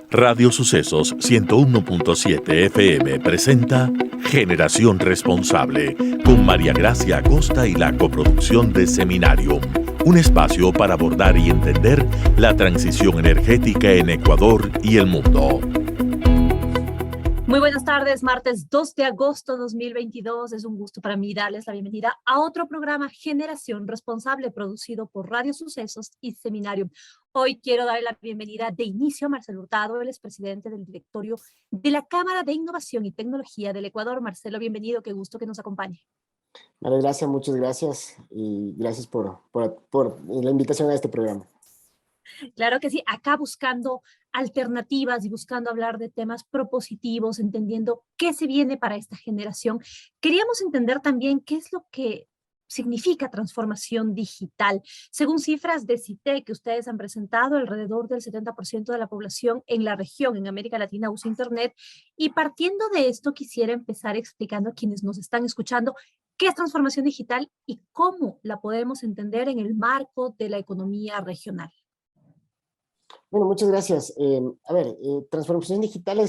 Radio Sucesos 101.7 FM presenta Generación Responsable con María Gracia Acosta y la coproducción de Seminarium, un espacio para abordar y entender la transición energética en Ecuador y el mundo. Muy buenas tardes, martes 2 de agosto de 2022. Es un gusto para mí darles la bienvenida a otro programa Generación Responsable producido por Radio Sucesos y Seminarium. Hoy quiero darle la bienvenida de inicio a Marcelo Hurtado, él es presidente del directorio de la Cámara de Innovación y Tecnología del Ecuador. Marcelo, bienvenido, qué gusto que nos acompañe. Vale, gracias, muchas gracias y gracias por la invitación a este programa. Claro que sí, acá buscando alternativas y buscando hablar de temas propositivos, entendiendo qué se viene para esta generación. Queríamos entender también qué es lo que significa transformación digital. Según cifras de CITEC que ustedes han presentado, alrededor del 70% de la población en la región, en América Latina, usa Internet. Y partiendo de esto, quisiera empezar explicando a quienes nos están escuchando qué es transformación digital y cómo la podemos entender en el marco de la economía regional. Bueno, muchas gracias. Transformación digital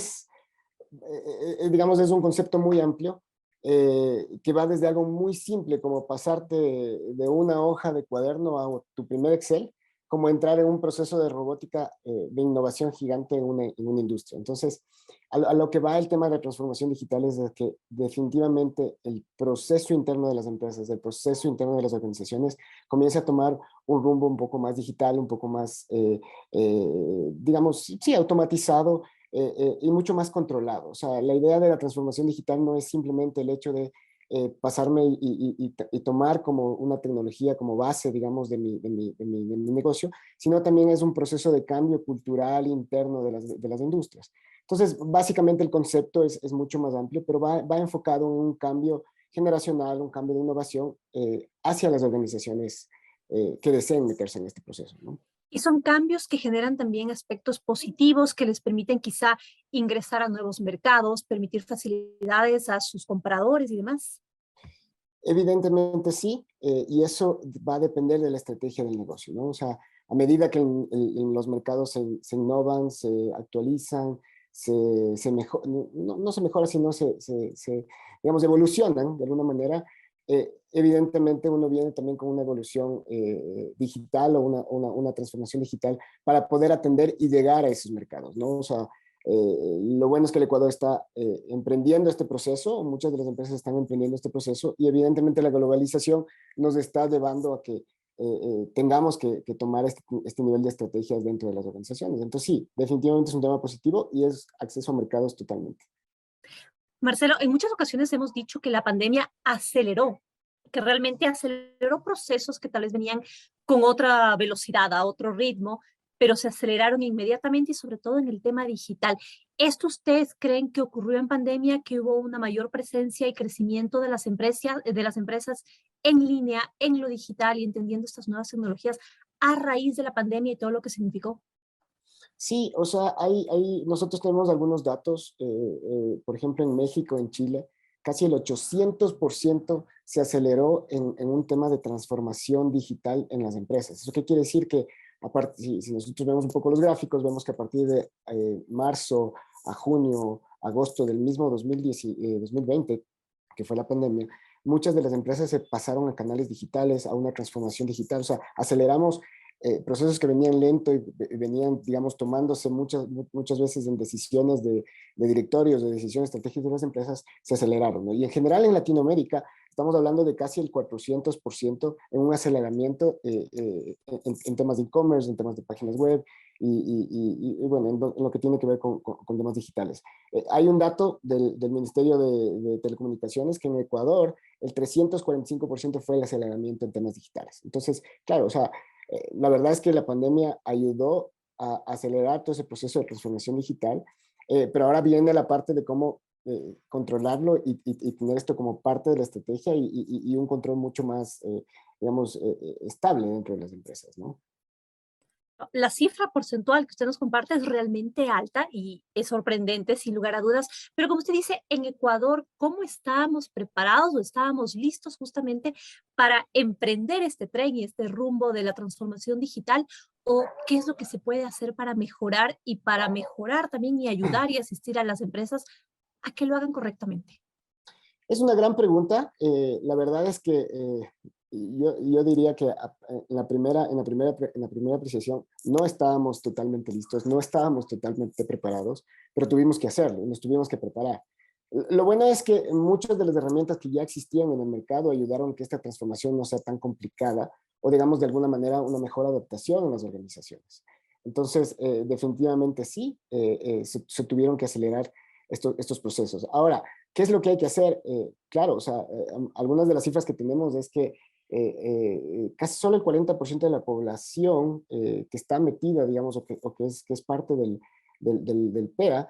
digamos, es un concepto muy amplio que va desde algo muy simple como pasarte de una hoja de cuaderno a tu primer Excel, como entrar en un proceso de robótica de innovación gigante en una industria. Entonces, a lo que va el tema de la transformación digital es de que definitivamente el proceso interno de las empresas, el proceso interno de las organizaciones comienza a tomar un rumbo un poco más digital, un poco más, digamos, sí, automatizado, y mucho más controlado. O sea, la idea de la transformación digital no es simplemente el hecho de pasarme y tomar como una tecnología como base, digamos, de mi negocio, sino también es un proceso de cambio cultural interno de las industrias. Entonces, básicamente el concepto es mucho más amplio, pero va enfocado en un cambio generacional, un cambio de innovación hacia las organizaciones que deseen meterse en este proceso, ¿no? Y son cambios que generan también aspectos positivos que les permiten quizá ingresar a nuevos mercados, permitir facilidades a sus compradores y demás. Evidentemente sí, y eso va a depender de la estrategia del negocio, ¿no? O sea, a medida que en los mercados se innovan, se actualizan, no se mejora, sino digamos, evolucionan de alguna manera, evidentemente uno viene también con una evolución digital o una transformación digital para poder atender y llegar a esos mercados, ¿no? O sea, lo bueno es que el Ecuador está emprendiendo este proceso, muchas de las empresas están emprendiendo este proceso y evidentemente la globalización nos está llevando a que tengamos que tomar este nivel de estrategias dentro de las organizaciones. Entonces sí, definitivamente es un tema positivo y es acceso a mercados totalmente. Marcelo, en muchas ocasiones hemos dicho que la pandemia aceleró, que realmente aceleró procesos que tal vez venían con otra velocidad, a otro ritmo, pero se aceleraron inmediatamente y sobre todo en el tema digital. ¿Esto ustedes creen que ocurrió en pandemia, que hubo una mayor presencia y crecimiento de las empresas en línea, en lo digital y entendiendo estas nuevas tecnologías a raíz de la pandemia y todo lo que significó? Sí, o sea, nosotros tenemos algunos datos, por ejemplo, en México, en Chile, casi el 800% se aceleró en un tema de transformación digital en las empresas. ¿Eso qué quiere decir? Que aparte, si nosotros vemos un poco los gráficos, vemos que a partir de marzo a junio, agosto del mismo 2020, que fue la pandemia, muchas de las empresas se pasaron a canales digitales, a una transformación digital, o sea, aceleramos procesos que venían lento y venían, digamos, tomándose muchas veces en decisiones de directorios, de decisiones estratégicas de las empresas, se aceleraron, ¿no? Y en general en Latinoamérica estamos hablando de casi el 400% en un aceleramiento en temas de e-commerce, en temas de páginas web y bueno, en lo que tiene que ver con temas digitales. Hay un dato del Ministerio de Telecomunicaciones que en Ecuador el 345% fue el aceleramiento en temas digitales. Entonces, claro, o sea, la verdad es que la pandemia ayudó a acelerar todo ese proceso de transformación digital, pero ahora viene la parte de cómo controlarlo y tener esto como parte de la estrategia y un control mucho más, digamos, estable dentro de las empresas, ¿no? La cifra porcentual que usted nos comparte es realmente alta y es sorprendente, sin lugar a dudas. Pero como usted dice, en Ecuador, ¿cómo estábamos preparados o estábamos listos justamente para emprender este tren y este rumbo de la transformación digital? ¿O qué es lo que se puede hacer para mejorar también y ayudar y asistir a las empresas a que lo hagan correctamente? Es una gran pregunta. La verdad es que yo diría que en la primera apreciación no estábamos totalmente listos, no estábamos totalmente preparados, pero tuvimos que hacerlo, nos tuvimos que preparar. Lo bueno es que muchas de las herramientas que ya existían en el mercado ayudaron a que esta transformación no sea tan complicada o, digamos, de alguna manera una mejor adaptación en las organizaciones. Entonces, definitivamente sí, se tuvieron que acelerar estos procesos. Ahora, ¿qué es lo que hay que hacer? Claro, o sea, algunas de las cifras que tenemos es que casi solo el 40% de la población que está metida, digamos, que es parte del PEA,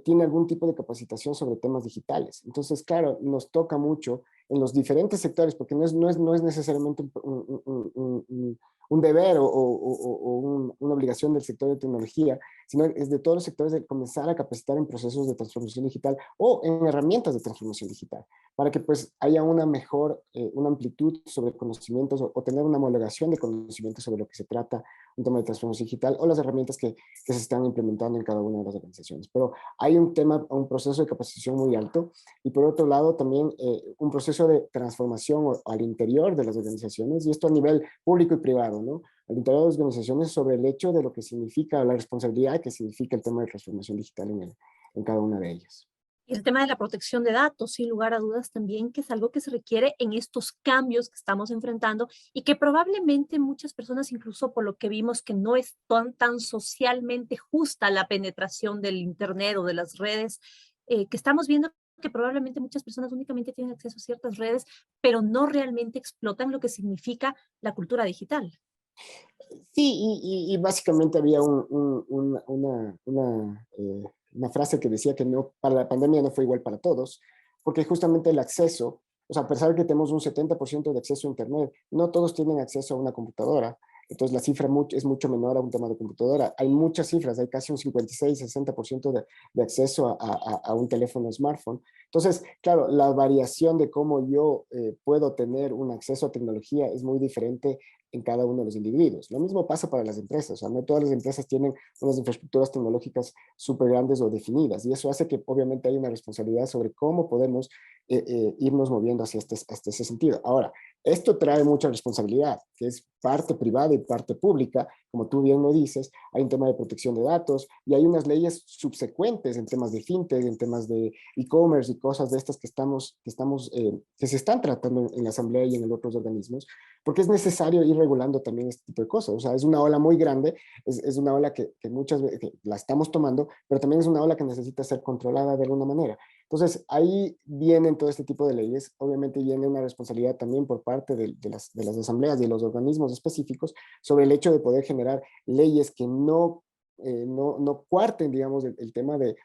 tiene algún tipo de capacitación sobre temas digitales. Entonces, claro, nos toca mucho en los diferentes sectores, porque no es necesariamente un deber o una obligación del sector de tecnología, sino es de todos los sectores de comenzar a capacitar en procesos de transformación digital o en herramientas de transformación digital, para que pues haya una mejor, una amplitud sobre conocimientos o tener una homologación de conocimientos sobre lo que se trata un tema de transformación digital o las herramientas que se están implementando en cada una de las organizaciones. Pero hay un proceso de capacitación muy alto y por otro lado también un proceso de transformación al interior de las organizaciones, y esto a nivel público y privado, ¿no? Al interior de las organizaciones sobre el hecho de lo que significa la responsabilidad que significa el tema de transformación digital en cada una de ellas. Y el tema de la protección de datos, sin lugar a dudas también, que es algo que se requiere en estos cambios que estamos enfrentando y que probablemente muchas personas, incluso por lo que vimos que no es tan socialmente justa la penetración del Internet o de las redes, que estamos viendo que probablemente muchas personas únicamente tienen acceso a ciertas redes, pero no realmente explotan lo que significa la cultura digital. Sí, y básicamente había una frase que decía que no, para la pandemia no fue igual para todos, porque justamente el acceso, o sea, a pesar de que tenemos un 70% de acceso a Internet, no todos tienen acceso a una computadora. Entonces la cifra es mucho menor a un tema de computadora. Hay muchas cifras, hay casi un 56-60% de acceso a un teléfono smartphone. Entonces, claro, la variación de cómo yo puedo tener un acceso a tecnología es muy diferente en cada uno de los individuos. Lo mismo pasa para las empresas, o sea, no todas las empresas tienen unas infraestructuras tecnológicas súper grandes o definidas, y eso hace que obviamente hay una responsabilidad sobre cómo podemos irnos moviendo hasta ese sentido. Ahora, esto trae mucha responsabilidad, que es parte privada y parte pública, como tú bien lo dices. Hay un tema de protección de datos y hay unas leyes subsecuentes en temas de fintech, en temas de e-commerce y cosas de estas que se están tratando en la Asamblea y en los otros organismos, porque es necesario ir regulando también este tipo de cosas. O sea, es una ola muy grande, es una ola que muchas veces que la estamos tomando, pero también es una ola que necesita ser controlada de alguna manera. Entonces, ahí vienen todo este tipo de leyes. Obviamente viene una responsabilidad también por parte de las asambleas y de los organismos específicos sobre el hecho de poder generar leyes que no cuarten, digamos, el tema de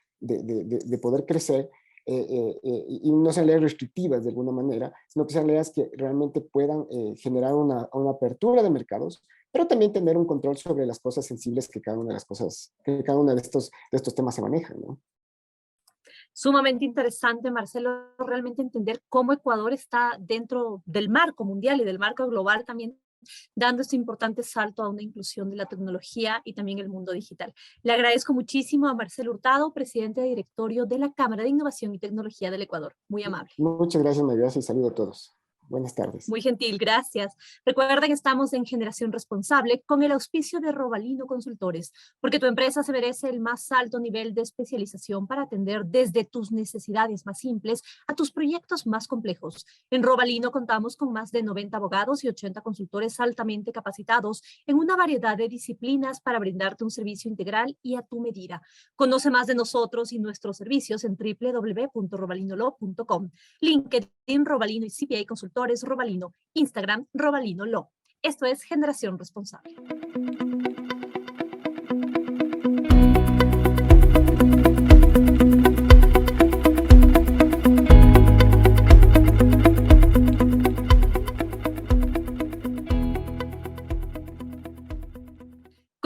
poder crecer y no sean leyes restrictivas de alguna manera, sino que sean leyes que realmente puedan generar una apertura de mercados, pero también tener un control sobre las cosas sensibles que cada una de estos temas se manejan, ¿no? Sumamente interesante, Marcelo, realmente entender cómo Ecuador está dentro del marco mundial y del marco global también, dando este importante salto a una inclusión de la tecnología y también el mundo digital. Le agradezco muchísimo a Marcelo Hurtado, presidente de directorio de la Cámara de Innovación y Tecnología del Ecuador. Muy amable. Muchas gracias, María, y saludo a todos. Buenas tardes. Muy gentil, gracias. Recuerden, estamos en Generación Responsable con el auspicio de Robalino Consultores, porque tu empresa se merece el más alto nivel de especialización para atender desde tus necesidades más simples a tus proyectos más complejos. En Robalino contamos con más de 90 abogados y 80 consultores altamente capacitados en una variedad de disciplinas para brindarte un servicio integral y a tu medida. Conoce más de nosotros y nuestros servicios en www.robalinolo.com. LinkedIn, Robalino y CPA Consultores Robalino, Instagram, Robalino Lo. Esto es Generación Responsable.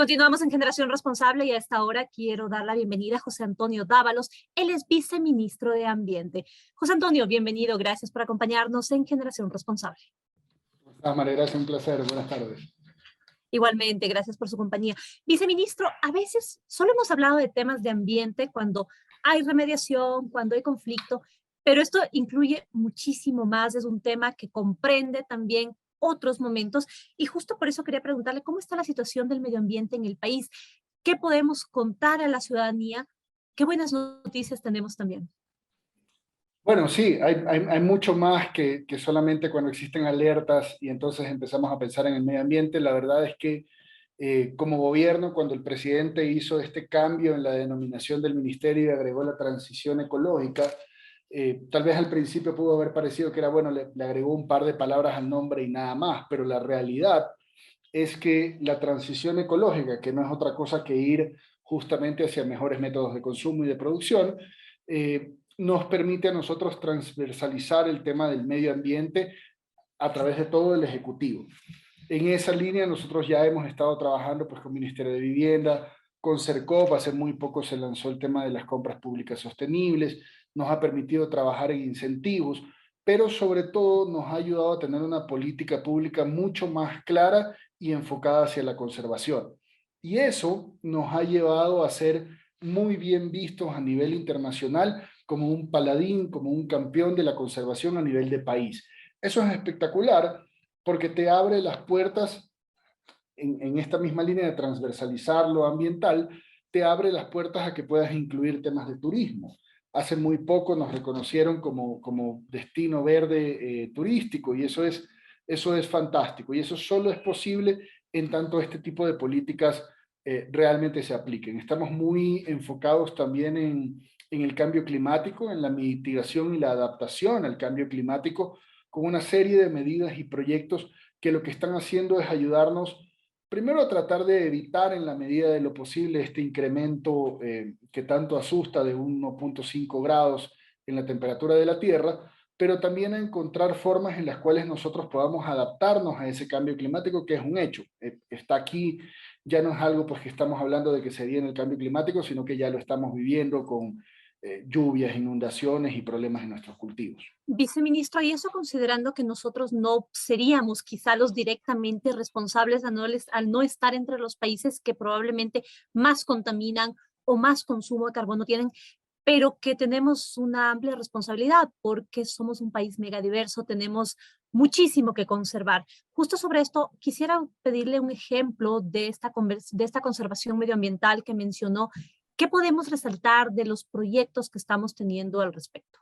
Continuamos en Generación Responsable y a esta hora quiero dar la bienvenida a José Antonio Dávalos. Él es viceministro de Ambiente. José Antonio, bienvenido. Gracias por acompañarnos en Generación Responsable. De todas maneras, es un placer. Buenas tardes. Igualmente, gracias por su compañía. Viceministro, a veces solo hemos hablado de temas de ambiente cuando hay remediación, cuando hay conflicto, pero esto incluye muchísimo más. Es un tema que comprende también otros momentos y justo por eso quería preguntarle cómo está la situación del medio ambiente en el país. ¿Qué podemos contar a la ciudadanía? ¿Qué buenas noticias tenemos también? Bueno, sí, hay mucho más que solamente cuando existen alertas y entonces empezamos a pensar en el medio ambiente. La verdad es que como gobierno, cuando el presidente hizo este cambio en la denominación del ministerio y agregó la transición ecológica, tal vez al principio pudo haber parecido que era bueno, le agregó un par de palabras al nombre y nada más, pero la realidad es que la transición ecológica, que no es otra cosa que ir justamente hacia mejores métodos de consumo y de producción, nos permite a nosotros transversalizar el tema del medio ambiente a través de todo el Ejecutivo. En esa línea nosotros ya hemos estado trabajando pues, con el Ministerio de Vivienda, con CERCOP, hace muy poco se lanzó el tema de las compras públicas sostenibles, nos ha permitido trabajar en incentivos, pero sobre todo nos ha ayudado a tener una política pública mucho más clara y enfocada hacia la conservación. Y eso nos ha llevado a ser muy bien vistos a nivel internacional como un paladín, como un campeón de la conservación a nivel de país. Eso es espectacular porque te abre las puertas en esta misma línea de transversalizar lo ambiental, te abre las puertas a que puedas incluir temas de turismo. Hace muy poco nos reconocieron como destino verde turístico y eso es fantástico. Y eso solo es posible en tanto este tipo de políticas realmente se apliquen. Estamos muy enfocados también en el cambio climático, en la mitigación y la adaptación al cambio climático, con una serie de medidas y proyectos que lo que están haciendo es ayudarnos primero a tratar de evitar en la medida de lo posible este incremento que tanto asusta de 1.5 grados en la temperatura de la Tierra, pero también a encontrar formas en las cuales nosotros podamos adaptarnos a ese cambio climático que es un hecho. Está aquí, ya no es algo pues que estamos hablando de que se viene el cambio climático, sino que ya lo estamos viviendo con lluvias, inundaciones y problemas en nuestros cultivos. Viceministro, y eso considerando que nosotros no seríamos quizá los directamente responsables al no estar entre los países que probablemente más contaminan o más consumo de carbono tienen, pero que tenemos una amplia responsabilidad porque somos un país megadiverso, tenemos muchísimo que conservar. Justo sobre esto, quisiera pedirle un ejemplo de esta conservación medioambiental que mencionó. ¿Qué podemos resaltar de los proyectos que estamos teniendo al respecto?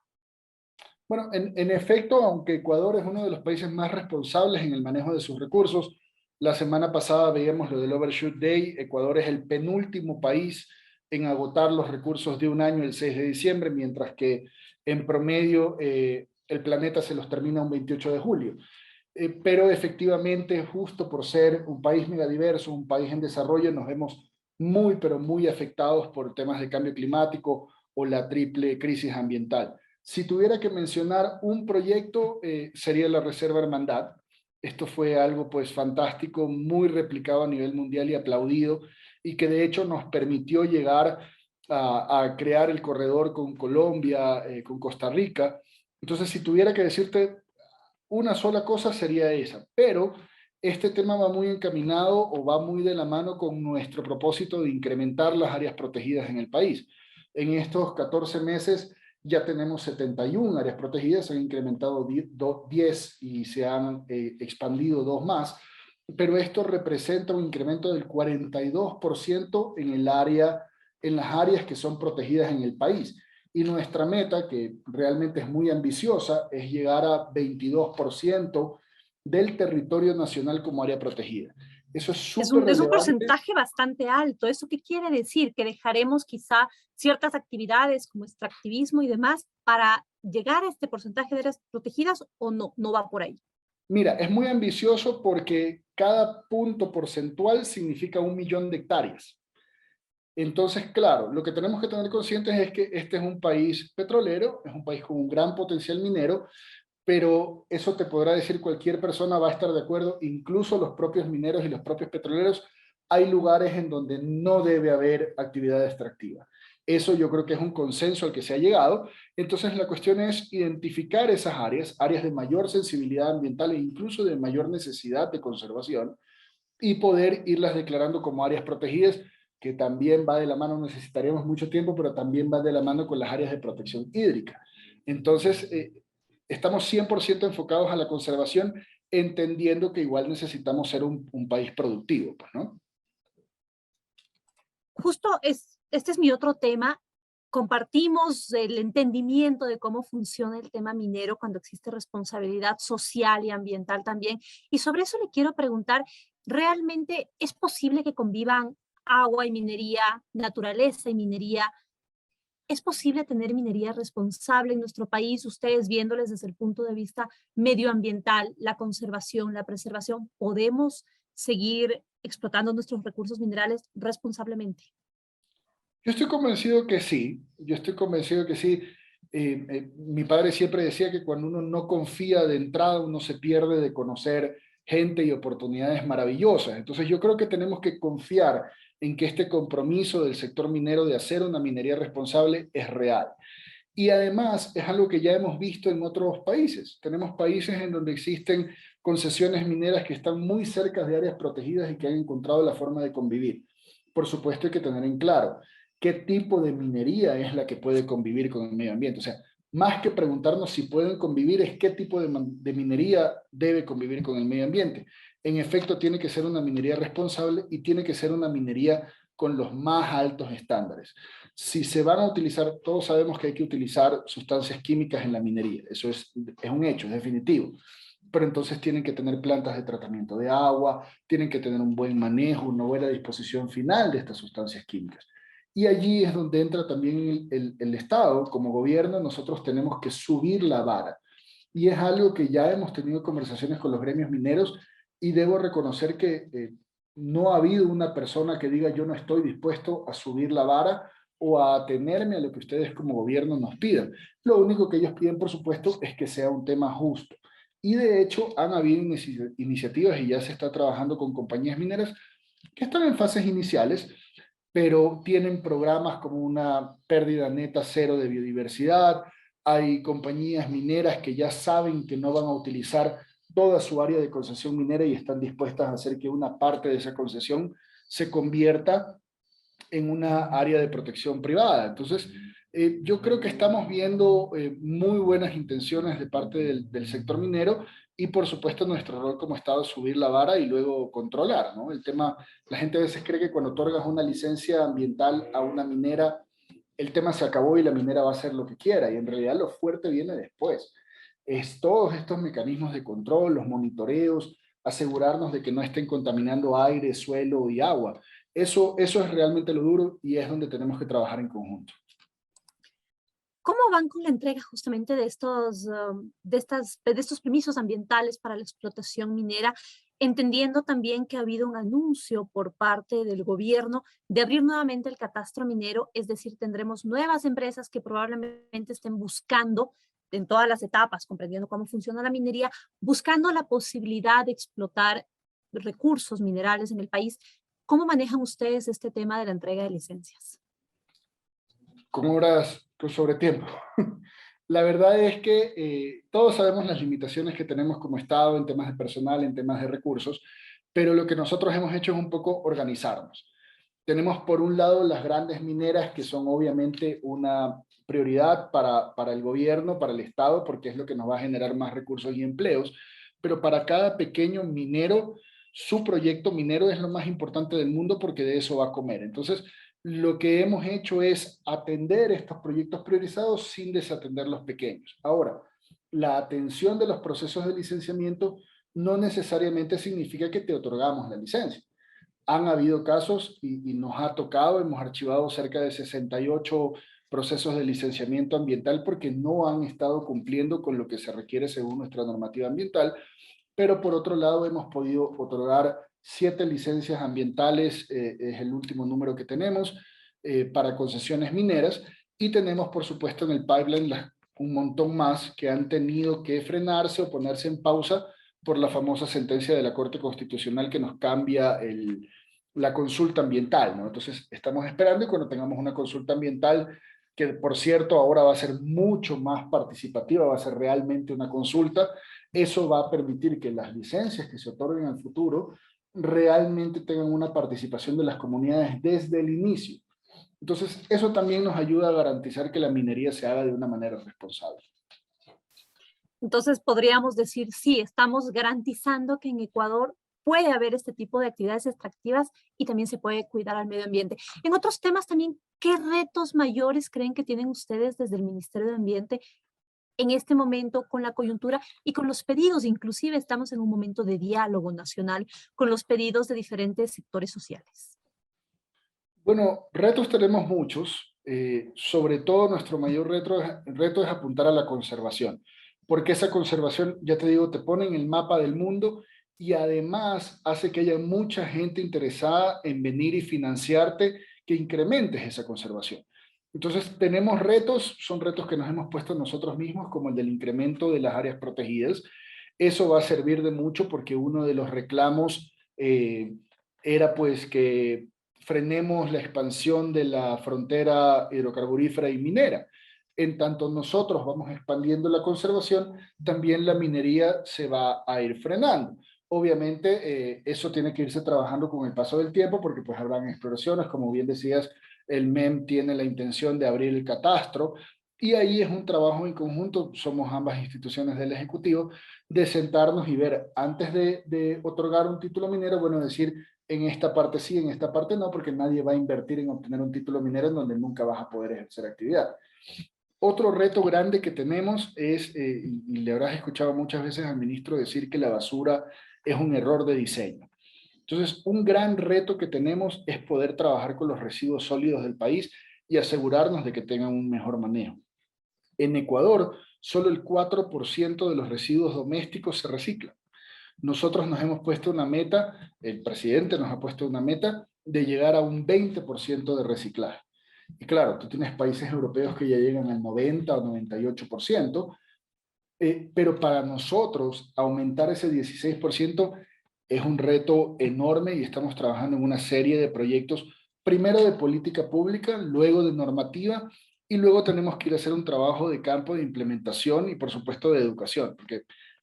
Bueno, en efecto, aunque Ecuador es uno de los países más responsables en el manejo de sus recursos, la semana pasada veíamos lo del Overshoot Day. Ecuador es el penúltimo país en agotar los recursos de un año el 6 de diciembre, mientras que en promedio el planeta se los termina un 28 de julio. Pero efectivamente, justo por ser un país megadiverso, un país en desarrollo, nos vemos muy, pero muy afectados por temas de cambio climático o la triple crisis ambiental. Si tuviera que mencionar un proyecto, sería la Reserva Hermandad. Esto fue algo pues fantástico, muy replicado a nivel mundial y aplaudido, y que de hecho nos permitió llegar a crear el corredor con Colombia, con Costa Rica. Entonces, si tuviera que decirte una sola cosa, sería esa. Pero este tema va muy encaminado o va muy de la mano con nuestro propósito de incrementar las áreas protegidas en el país. En estos 14 meses ya tenemos 71 áreas protegidas, se han incrementado 10 y se han expandido 2 más, pero esto representa un incremento del 42% en las áreas que son protegidas en el país. Y nuestra meta, que realmente es muy ambiciosa, es llegar a 22% del territorio nacional como área protegida. Eso es súper relevante. Es un porcentaje bastante alto. ¿Eso qué quiere decir? Que dejaremos quizá ciertas actividades como extractivismo y demás para llegar a este porcentaje de áreas protegidas, o no va por ahí. Mira, es muy ambicioso porque cada punto porcentual significa 1 millón de hectáreas. Entonces, claro, lo que tenemos que tener conscientes es que este es un país petrolero, es un país con un gran potencial minero, pero eso te podrá decir cualquier persona, va a estar de acuerdo, incluso los propios mineros y los propios petroleros, hay lugares en donde no debe haber actividad extractiva. Eso yo creo que es un consenso al que se ha llegado. Entonces la cuestión es identificar esas áreas, áreas de mayor sensibilidad ambiental e incluso de mayor necesidad de conservación, y poder irlas declarando como áreas protegidas, que también va de la mano, necesitaríamos mucho tiempo, pero también va de la mano con las áreas de protección hídrica. Entonces, estamos 100% enfocados a la conservación, entendiendo que igual necesitamos ser un país productivo, pues, ¿no? Justo este es mi otro tema. Compartimos el entendimiento de cómo funciona el tema minero cuando existe responsabilidad social y ambiental también. Y sobre eso le quiero preguntar, ¿realmente es posible que convivan agua y minería, naturaleza y minería? ¿Es posible tener minería responsable en nuestro país? Ustedes viéndoles desde el punto de vista medioambiental, la conservación, la preservación, ¿podemos seguir explotando nuestros recursos minerales responsablemente? Yo estoy convencido que sí, yo estoy convencido que sí. Mi padre siempre decía que cuando uno no confía de entrada, uno se pierde de conocer gente y oportunidades maravillosas. Entonces yo creo que tenemos que confiar en que este compromiso del sector minero de hacer una minería responsable es real. Y además es algo que ya hemos visto en otros países. Tenemos países en donde existen concesiones mineras que están muy cerca de áreas protegidas y que han encontrado la forma de convivir. Por supuesto hay que tener en claro qué tipo de minería es la que puede convivir con el medio ambiente. O sea, más que preguntarnos si pueden convivir, es qué tipo de minería debe convivir con el medio ambiente. En efecto, tiene que ser una minería responsable y tiene que ser una minería con los más altos estándares. Si se van a utilizar, todos sabemos que hay que utilizar sustancias químicas en la minería, eso es un hecho, es definitivo. Pero entonces tienen que tener plantas de tratamiento de agua, tienen que tener un buen manejo, una buena disposición final de estas sustancias químicas. Y allí es donde entra también el Estado. Como gobierno, nosotros tenemos que subir la vara. Y es algo que ya hemos tenido conversaciones con los gremios mineros, y debo reconocer que no ha habido una persona que diga yo no estoy dispuesto a subir la vara o a atenerme a lo que ustedes como gobierno nos pidan. Lo único que ellos piden, por supuesto, es que sea un tema justo. Y de hecho han habido iniciativas y ya se está trabajando con compañías mineras que están en fases iniciales, pero tienen programas como una pérdida neta cero de biodiversidad. Hay compañías mineras que ya saben que no van a utilizar toda su área de concesión minera y están dispuestas a hacer que una parte de esa concesión se convierta en una área de protección privada. Entonces, yo creo que estamos viendo muy buenas intenciones de parte del sector minero, y por supuesto nuestro rol como Estado es subir la vara y luego controlar, ¿no? El tema, la gente a veces cree que cuando otorgas una licencia ambiental a una minera, el tema se acabó y la minera va a hacer lo que quiera, y en realidad lo fuerte viene después. Es todos estos mecanismos de control, los monitoreos, asegurarnos de que no estén contaminando aire, suelo y agua. Eso es realmente lo duro y es donde tenemos que trabajar en conjunto. ¿Cómo van con la entrega justamente de de estos permisos ambientales para la explotación minera? Entendiendo también que ha habido un anuncio por parte del gobierno de abrir nuevamente el catastro minero, es decir, tendremos nuevas empresas que probablemente estén buscando en todas las etapas, comprendiendo cómo funciona la minería, buscando la posibilidad de explotar recursos minerales en el país. ¿Cómo manejan ustedes este tema de la entrega de licencias? Con horas sobre tiempo. La verdad es que todos sabemos las limitaciones que tenemos como Estado en temas de personal, en temas de recursos, pero lo que nosotros hemos hecho es un poco organizarnos. Tenemos por un lado las grandes mineras, que son obviamente una prioridad para el gobierno, para el Estado, porque es lo que nos va a generar más recursos y empleos, pero para cada pequeño minero, su proyecto minero es lo más importante del mundo porque de eso va a comer. Entonces, lo que hemos hecho es atender estos proyectos priorizados sin desatender los pequeños. Ahora, la atención de los procesos de licenciamiento no necesariamente significa que te otorgamos la licencia. Han habido casos y nos ha tocado, hemos archivado cerca de 68 procesos de licenciamiento ambiental porque no han estado cumpliendo con lo que se requiere según nuestra normativa ambiental, pero por otro lado hemos podido otorgar 7 licencias ambientales, es el último número que tenemos, para concesiones mineras, y tenemos por supuesto en el pipeline un montón más que han tenido que frenarse o ponerse en pausa por la famosa sentencia de la Corte Constitucional que nos cambia la consulta ambiental, ¿no? Entonces, estamos esperando y cuando tengamos una consulta ambiental, que por cierto ahora va a ser mucho más participativa, va a ser realmente una consulta, eso va a permitir que las licencias que se otorguen al futuro realmente tengan una participación de las comunidades desde el inicio. Entonces, eso también nos ayuda a garantizar que la minería se haga de una manera responsable. Entonces, podríamos decir, sí, estamos garantizando que en Ecuador puede haber este tipo de actividades extractivas y también se puede cuidar al medio ambiente. En otros temas también, ¿qué retos mayores creen que tienen ustedes desde el Ministerio de Ambiente en este momento con la coyuntura y con los pedidos? Inclusive estamos en un momento de diálogo nacional con los pedidos de diferentes sectores sociales. Bueno, retos tenemos muchos. Sobre todo nuestro mayor reto es apuntar a la conservación, porque esa conservación, ya te digo, te pone en el mapa del mundo y además hace que haya mucha gente interesada en venir y financiarte que incrementes esa conservación. Entonces tenemos retos, son retos que nos hemos puesto nosotros mismos, como el del incremento de las áreas protegidas. Eso va a servir de mucho porque uno de los reclamos era pues que frenemos la expansión de la frontera hidrocarburífera y minera. En tanto nosotros vamos expandiendo la conservación, también la minería se va a ir frenando. Obviamente eso tiene que irse trabajando con el paso del tiempo porque pues habrán exploraciones, como bien decías, el MEM tiene la intención de abrir el catastro y ahí es un trabajo en conjunto, somos ambas instituciones del Ejecutivo, de sentarnos y ver antes de otorgar un título minero, bueno, decir en esta parte sí, en esta parte no, porque nadie va a invertir en obtener un título minero en donde nunca vas a poder ejercer actividad. Otro reto grande que tenemos es, y le habrás escuchado muchas veces al ministro decir que la basura es un error de diseño. Entonces, un gran reto que tenemos es poder trabajar con los residuos sólidos del país y asegurarnos de que tengan un mejor manejo. En Ecuador, solo el 4% de los residuos domésticos se reciclan. Nosotros nos hemos puesto una meta, el presidente nos ha puesto una meta de llegar a un 20% de reciclaje. Y claro, tú tienes países europeos que ya llegan al 90 o 98%, pero para nosotros aumentar ese 16% es un reto enorme y estamos trabajando en una serie de proyectos, primero de política pública, luego de normativa, y luego tenemos que ir a hacer un trabajo de campo de implementación y por supuesto de educación, porque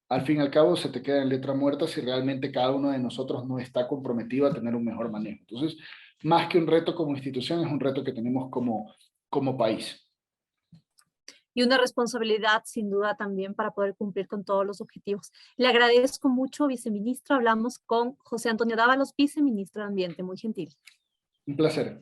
al fin y al cabo se te queda en letra muerta si realmente cada uno de nosotros no está comprometido a tener un mejor manejo. Entonces, más que un reto como institución, es un reto que tenemos como país. Y una responsabilidad sin duda también para poder cumplir con todos los objetivos. Le agradezco mucho, viceministro. Hablamos con José Antonio Dávalos, viceministro de Ambiente. Muy gentil. Un placer.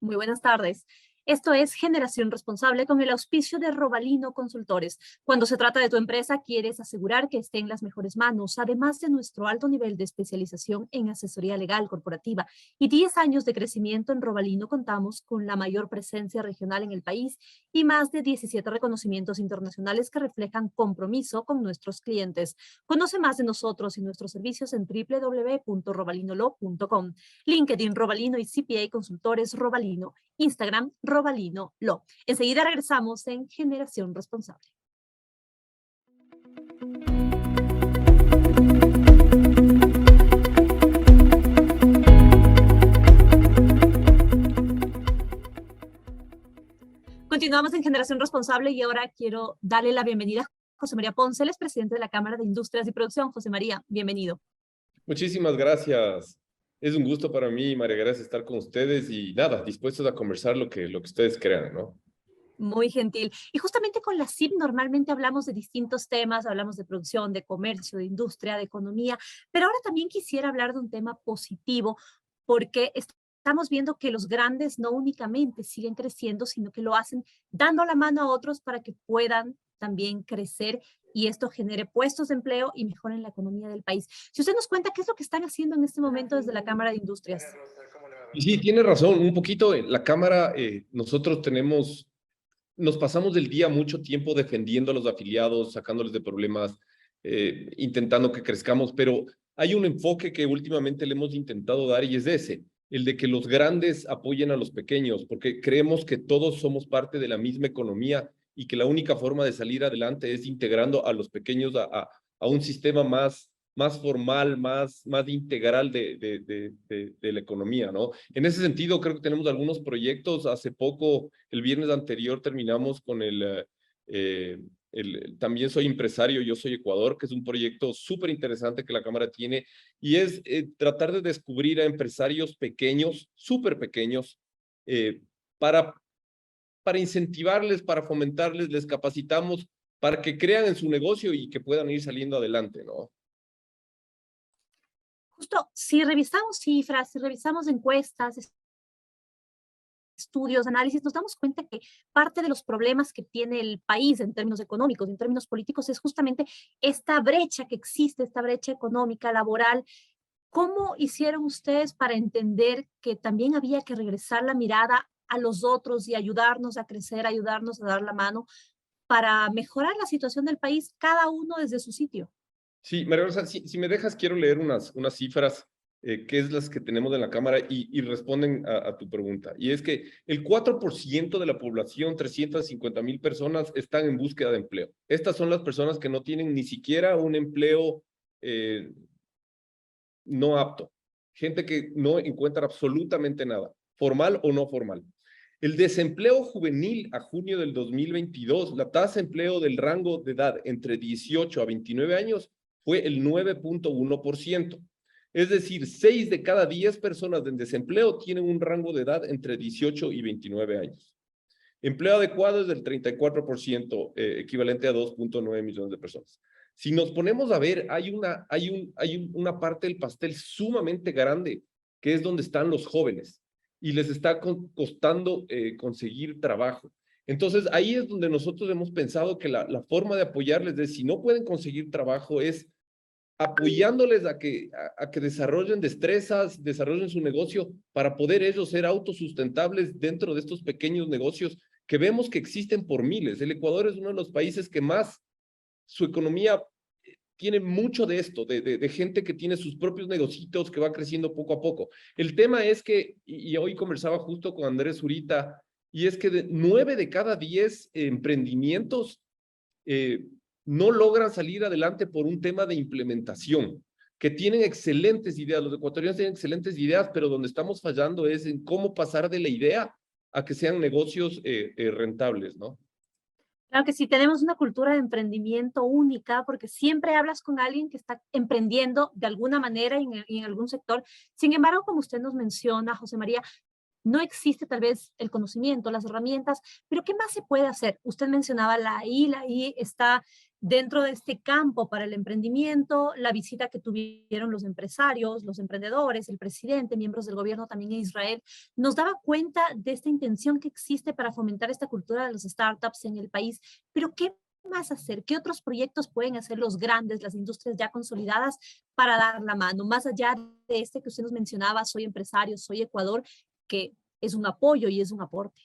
Muy buenas tardes. Esto es Generación Responsable con el auspicio de Robalino Consultores. Cuando se trata de tu empresa, quieres asegurar que esté en las mejores manos, además de nuestro alto nivel de especialización en asesoría legal corporativa y 10 años de crecimiento. En Robalino contamos con la mayor presencia regional en el país y más de 17 reconocimientos internacionales que reflejan compromiso con nuestros clientes. Conoce más de nosotros y nuestros servicios en www.robalinolo.com. LinkedIn Robalino y CPA Consultores Robalino. Instagram Robalino Lo. Enseguida regresamos en Generación Responsable. Continuamos en Generación Responsable y ahora quiero darle la bienvenida a José María Ponce, él es presidente de la Cámara de Industrias y Producción. José María, bienvenido. Muchísimas gracias. Es un gusto para mí, María Gracia, estar con ustedes y nada, dispuestos a conversar lo que ustedes crean, ¿no? Muy gentil. Y justamente con la CIP normalmente hablamos de distintos temas, hablamos de producción, de comercio, de industria, de economía, pero ahora también quisiera hablar de un tema positivo porque estamos viendo que los grandes no únicamente siguen creciendo, sino que lo hacen dando la mano a otros para que puedan también crecer y esto genere puestos de empleo y mejoren la economía del país. Si usted nos cuenta qué es lo que están haciendo en este momento desde la Cámara de Industrias. Y sí, tiene razón, un poquito. La Cámara, nosotros nos pasamos del día mucho tiempo defendiendo a los afiliados, sacándoles de problemas, intentando que crezcamos, pero hay un enfoque que últimamente le hemos intentado dar y es ese, el de que los grandes apoyen a los pequeños, porque creemos que todos somos parte de la misma economía y que la única forma de salir adelante es integrando a los pequeños a un sistema más más formal, más integral de la economía, ¿no? En ese sentido, creo que tenemos algunos proyectos. Hace poco, el viernes anterior, terminamos con También Soy Empresario, Yo Soy Ecuador, que es un proyecto súper interesante que la Cámara tiene, y es tratar de descubrir a empresarios pequeños, súper pequeños, para incentivarles, para fomentarles, les capacitamos para que crean en su negocio y que puedan ir saliendo adelante, ¿no? Justo, si revisamos cifras, si revisamos encuestas, estudios, análisis, nos damos cuenta que parte de los problemas que tiene el país en términos económicos, en términos políticos, es justamente esta brecha que existe, esta brecha económica, laboral. ¿Cómo hicieron ustedes para entender que también había que regresar la mirada a los otros y ayudarnos a crecer, ayudarnos a dar la mano para mejorar la situación del país, cada uno desde su sitio? Sí, María Rosa, si me dejas, quiero leer unas cifras, que es las que tenemos en la Cámara y responden a tu pregunta. Y es que el 4% de la población, 350,000 personas, están en búsqueda de empleo. Estas son las personas que no tienen ni siquiera un empleo no apto. Gente que no encuentra absolutamente nada, formal o no formal. El desempleo juvenil a junio del 2022, la tasa de empleo del rango de edad entre 18 a 29 años fue el 9.1%. Es decir, 6 de cada 10 personas en desempleo tienen un rango de edad entre 18 y 29 años. Empleo adecuado es del 34%, equivalente a 2.9 millones de personas. Si nos ponemos a ver, hay una parte del pastel sumamente grande, que es donde están los jóvenes, y les está costando conseguir trabajo. Entonces, ahí es donde nosotros hemos pensado que la forma de apoyarles es, si no pueden conseguir trabajo, es apoyándoles a que desarrollen destrezas, desarrollen su negocio para poder ellos ser autosustentables dentro de estos pequeños negocios que vemos que existen por miles. El Ecuador es uno de los países que más, su economía tiene mucho de esto, de gente que tiene sus propios negocios que va creciendo poco a poco. El tema es que, y hoy conversaba justo con Andrés Zurita, y es que 9 de cada 10 emprendimientos no logran salir adelante por un tema de implementación, que tienen excelentes ideas. Los ecuatorianos tienen excelentes ideas, pero donde estamos fallando es en cómo pasar de la idea a que sean negocios rentables, ¿no? Claro que sí, tenemos una cultura de emprendimiento única, porque siempre hablas con alguien que está emprendiendo de alguna manera en algún sector. Sin embargo, como usted nos menciona, José María, no existe tal vez el conocimiento, las herramientas, pero ¿qué más se puede hacer? Usted mencionaba la I está dentro de este campo para el emprendimiento, la visita que tuvieron los empresarios, los emprendedores, el presidente, miembros del gobierno también en Israel, nos daba cuenta de esta intención que existe para fomentar esta cultura de los startups en el país, pero ¿qué más hacer? ¿Qué otros proyectos pueden hacer los grandes, las industrias ya consolidadas para dar la mano? Más allá de este que usted nos mencionaba, Soy Empresario, Soy Ecuador, que es un apoyo y es un aporte.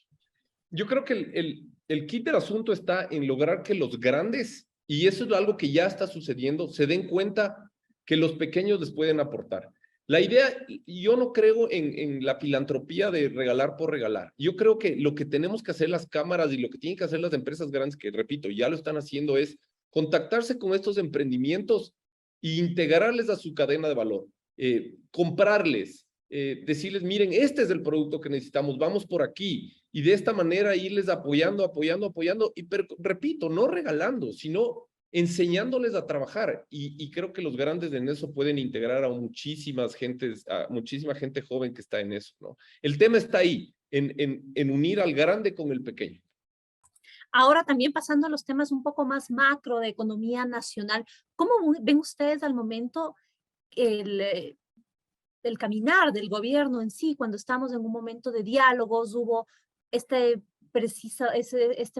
Yo creo que el kit del asunto está en lograr que los grandes, y eso es algo que ya está sucediendo, se den cuenta que los pequeños les pueden aportar. La idea, yo no creo en la filantropía de regalar por regalar. Yo creo que lo que tenemos que hacer las cámaras y lo que tienen que hacer las empresas grandes, que repito, ya lo están haciendo, es contactarse con estos emprendimientos e integrarles a su cadena de valor, comprarles, decirles, miren, este es el producto que necesitamos, vamos por aquí, y de esta manera irles apoyando, pero repito, no regalando, sino enseñándoles a trabajar, y creo que los grandes en eso pueden integrar a muchísima gente joven que está en eso, ¿no? El tema está ahí, en unir al grande con el pequeño. Ahora también pasando a los temas un poco más macro de economía nacional, ¿cómo ven ustedes al momento el caminar del gobierno en sí, cuando estamos en un momento de diálogos? Hubo este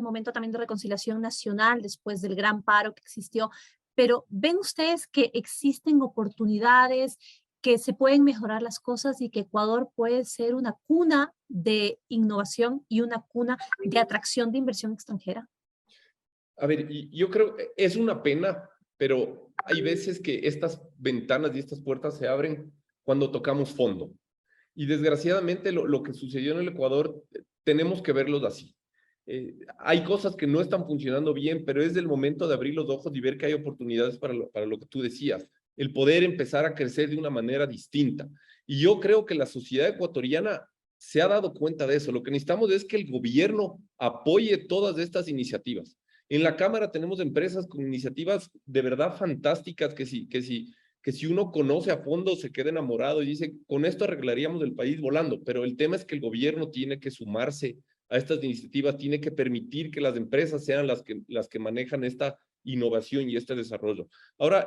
momento también de reconciliación nacional después del gran paro que existió, pero ¿ven ustedes que existen oportunidades, que se pueden mejorar las cosas y que Ecuador puede ser una cuna de innovación y una cuna de atracción de inversión extranjera? A ver, yo creo que es una pena, pero hay veces que estas ventanas y estas puertas se abren cuando tocamos fondo. Y desgraciadamente lo que sucedió en el Ecuador, tenemos que verlos así. Hay cosas que no están funcionando bien, pero es el momento de abrir los ojos y ver que hay oportunidades para lo que tú decías. el poder empezar a crecer de una manera distinta. Y yo creo que la sociedad ecuatoriana se ha dado cuenta de eso. Lo que necesitamos es que el gobierno apoye todas estas iniciativas. En la Cámara tenemos empresas con iniciativas de verdad fantásticas que si uno conoce a fondo se queda enamorado y dice, con esto arreglaríamos el país volando. Pero el tema es que el gobierno tiene que sumarse a estas iniciativas, tiene que permitir que las empresas sean las que manejan esta innovación y este desarrollo. Ahora,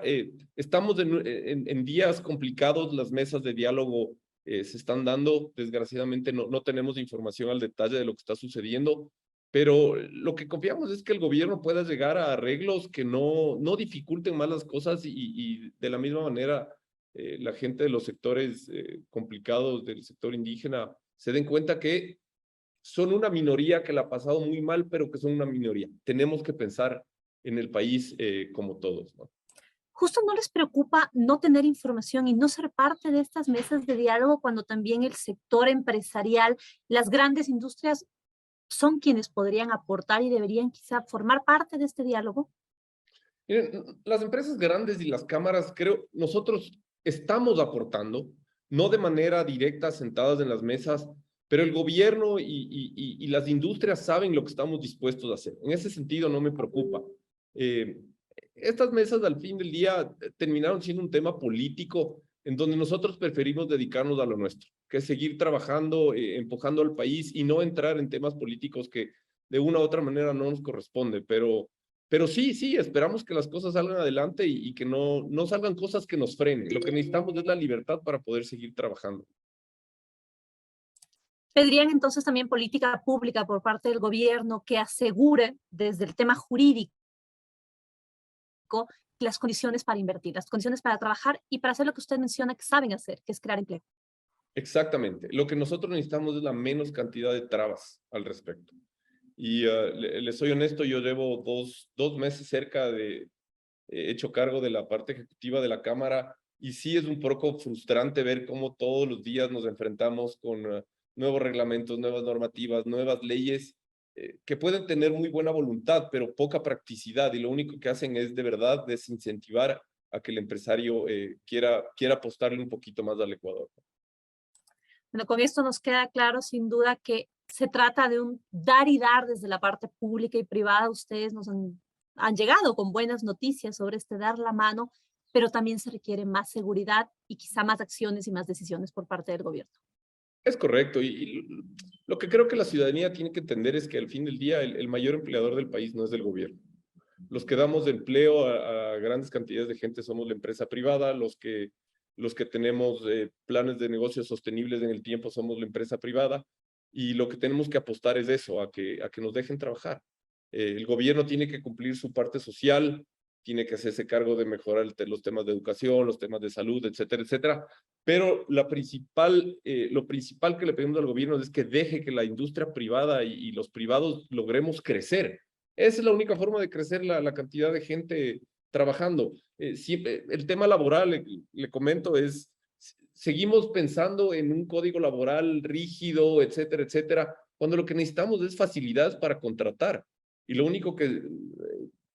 estamos en días complicados, las mesas de diálogo se están dando, desgraciadamente no tenemos información al detalle de lo que está sucediendo, pero lo que confiamos es que el gobierno pueda llegar a arreglos que no dificulten más las cosas y de la misma manera la gente de los sectores complicados del sector indígena se den cuenta que son una minoría que la ha pasado muy mal, pero que son una minoría. Tenemos que pensar en el país como todos, ¿no? Justo no les preocupa no tener información y no ser parte de estas mesas de diálogo cuando también el sector empresarial, las grandes industrias son quienes podrían aportar y deberían quizá formar parte de este diálogo. Miren, las empresas grandes y las cámaras, creo, nosotros estamos aportando, no de manera directa sentadas en las mesas, pero el gobierno y las industrias saben lo que estamos dispuestos a hacer. En ese sentido no me preocupa. Estas mesas al fin del día terminaron siendo un tema político en donde nosotros preferimos dedicarnos a lo nuestro, que es seguir trabajando, empujando al país y no entrar en temas políticos que de una u otra manera no nos corresponde, pero sí, esperamos que las cosas salgan adelante y que no salgan cosas que nos frenen. Lo que necesitamos es la libertad para poder seguir trabajando. ¿Pedirían entonces también política pública por parte del gobierno que asegure desde el tema jurídico las condiciones para invertir, las condiciones para trabajar y para hacer lo que usted menciona que saben hacer, que es crear empleo? Exactamente. Lo que nosotros necesitamos es la menos cantidad de trabas al respecto. Y les soy honesto, yo llevo dos meses cerca de hecho cargo de la parte ejecutiva de la Cámara y sí es un poco frustrante ver cómo todos los días nos enfrentamos con nuevos reglamentos, nuevas normativas, nuevas leyes que pueden tener muy buena voluntad, pero poca practicidad y lo único que hacen es de verdad desincentivar a que el empresario quiera apostarle un poquito más al Ecuador. Bueno, con esto nos queda claro sin duda que se trata de un dar y dar desde la parte pública y privada. Ustedes nos han llegado con buenas noticias sobre este dar la mano, pero también se requiere más seguridad y quizá más acciones y más decisiones por parte del gobierno. Es correcto, y lo que creo que la ciudadanía tiene que entender es que al fin del día el mayor empleador del país no es el gobierno. Los que damos empleo a grandes cantidades de gente somos la empresa privada, los que tenemos planes de negocios sostenibles en el tiempo somos la empresa privada, y lo que tenemos que apostar es eso, a que nos dejen trabajar. El gobierno tiene que cumplir su parte social, tiene que hacerse cargo de mejorar los temas de educación, los temas de salud, etcétera, etcétera. Pero lo principal que le pedimos al gobierno es que deje que la industria privada y los privados logremos crecer. Esa es la única forma de crecer la cantidad de gente trabajando. El tema laboral, le comento, es seguimos pensando en un código laboral rígido, etcétera, etcétera, cuando lo que necesitamos es facilidades para contratar. Y lo único que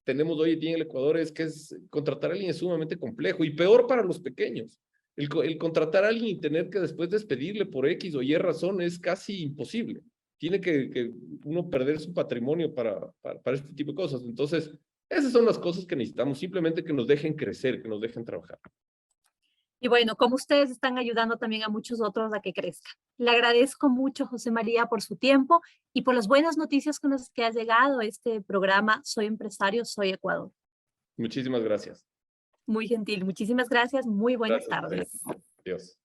tenemos hoy en día en el Ecuador es que contratar a alguien es sumamente complejo y peor para los pequeños. El contratar a alguien y tener que después despedirle por X o Y razón es casi imposible. Tiene que uno perder su patrimonio para este tipo de cosas. Entonces, esas son las cosas que necesitamos, simplemente que nos dejen crecer, que nos dejen trabajar. Y bueno, como ustedes están ayudando también a muchos otros a que crezcan. Le agradezco mucho, José María, por su tiempo y por las buenas noticias con las que ha llegado a este programa Soy Empresario, Soy Ecuador. Muchísimas gracias. Muy gentil. Muchísimas gracias. Muy buenas tardes. Adiós.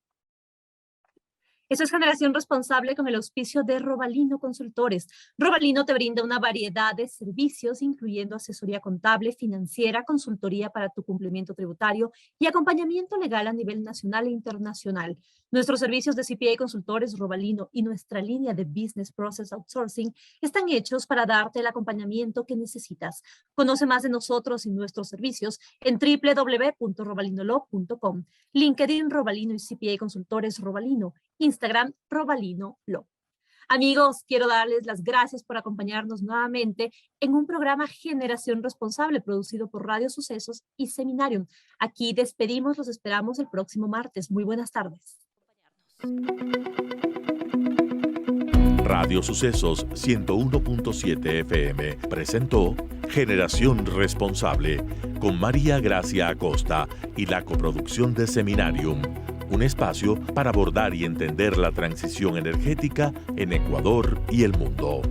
Eso es Generación Responsable con el auspicio de Robalino Consultores. Robalino te brinda una variedad de servicios, incluyendo asesoría contable, financiera, consultoría para tu cumplimiento tributario y acompañamiento legal a nivel nacional e internacional. Nuestros servicios de CPA Consultores Robalino y nuestra línea de Business Process Outsourcing están hechos para darte el acompañamiento que necesitas. Conoce más de nosotros y nuestros servicios en www.robalinolo.com. LinkedIn Robalino y CPA Consultores Robalino. Instagram, Robalino Lo. Amigos, quiero darles las gracias por acompañarnos nuevamente en un programa Generación Responsable producido por Radio Sucesos y Seminarium. Aquí despedimos, los esperamos el próximo martes. Muy buenas tardes. Radio Sucesos 101.7 FM presentó Generación Responsable con María Gracia Acosta y la coproducción de Seminarium, un espacio para abordar y entender la transición energética en Ecuador y el mundo.